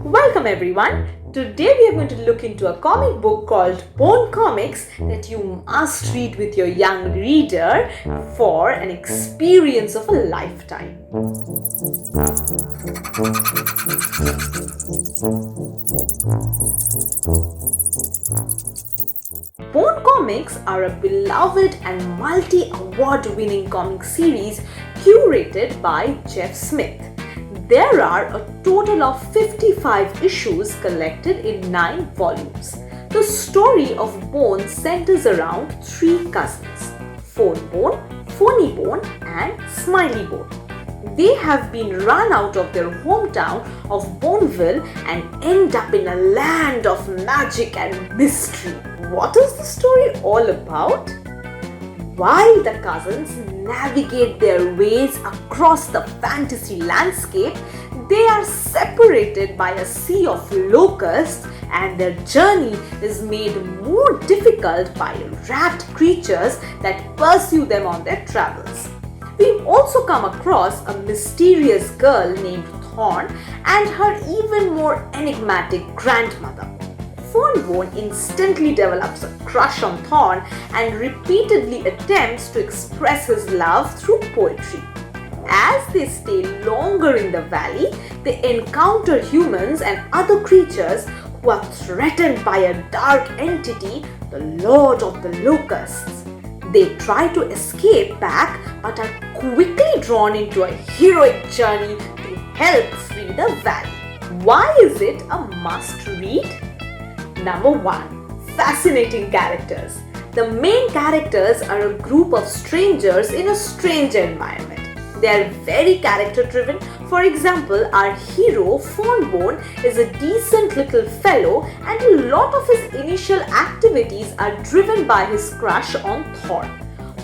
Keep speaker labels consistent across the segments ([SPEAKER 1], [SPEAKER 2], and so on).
[SPEAKER 1] Welcome everyone. Today we are going to look into a comic book called Bone Comics that you must read with your young reader for an experience of a lifetime. Bone Comics are a beloved and multi-award-winning comic series curated by Jeff Smith. There are a total of 55 issues collected in 9 volumes. The story of Bone centers around 3 cousins, Phone Bone, Phony Bone and Smiley Bone. They have been run out of their hometown of Boneville and end up in a land of magic and mystery. What is the story all about? While the cousins navigate their ways across the fantasy landscape, they are separated by a sea of locusts and their journey is made more difficult by rat creatures that pursue them on their travels. We also come across a mysterious girl named Thorn and her even more enigmatic grandmother. Phone instantly develops a crush on Thorn and repeatedly attempts to express his love through poetry. As they stay longer in the valley, they encounter humans and other creatures who are threatened by a dark entity, the Lord of the Locusts. They try to escape back but are quickly drawn into a heroic journey to help free the valley. Why is it a must-read? Number 1. Fascinating characters. The main characters are a group of strangers in a strange environment. They are very character driven. For example, our hero Phone Bone is a decent little fellow and a lot of his initial activities are driven by his crush on Thorn.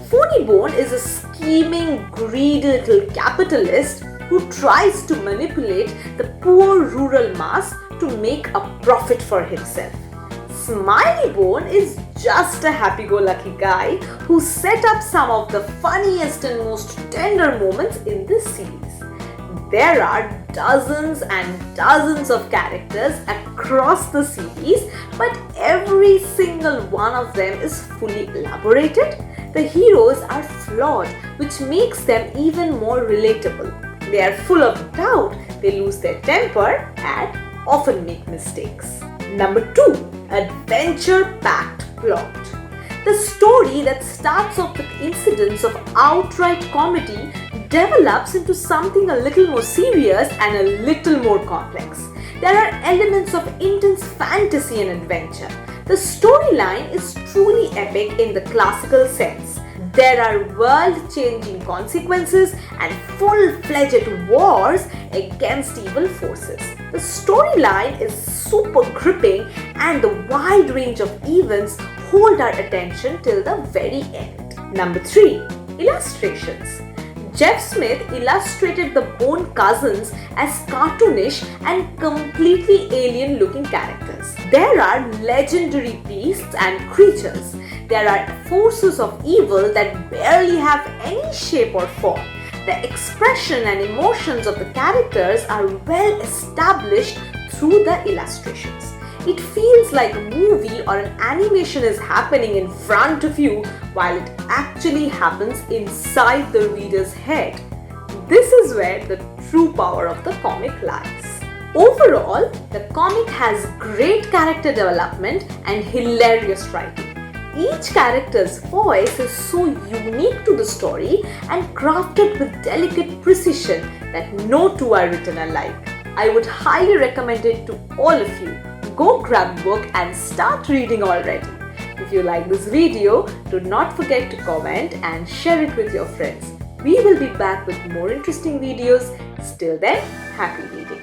[SPEAKER 1] Phony Bone is a scheming, greedy little capitalist who tries to manipulate the poor rural mass to make a profit for himself. Smiley Bone is just a happy-go-lucky guy who set up some of the funniest and most tender moments in this series. There are dozens and dozens of characters across the series, but every single one of them is fully elaborated. The heroes are flawed, which makes them even more relatable. They are full of doubt, they lose their temper and often make mistakes. Number 2. Adventure-packed plot. The story that starts off with incidents of outright comedy develops into something a little more serious and a little more complex. There are elements of intense fantasy and adventure. The storyline is truly epic in the classical sense. There are world-changing consequences and full-fledged wars against evil forces. The storyline is super gripping and the wide range of events hold our attention till the very end. Number 3. Illustrations. Jeff Smith illustrated the Bone cousins as cartoonish and completely alien looking characters. There are legendary beasts and creatures. There are forces of evil that barely have any shape or form. The expression and emotions of the characters are well established through the illustrations. It feels like a movie or an animation is happening in front of you while it actually happens inside the reader's head. This is where the true power of the comic lies. Overall, the comic has great character development and hilarious writing. Each character's voice is so unique to the story and crafted with delicate precision that no two are written alike. I would highly recommend it to all of you. Go grab a book and start reading already. If you like this video, do not forget to comment and share it with your friends. We will be back with more interesting videos. Till then, happy reading.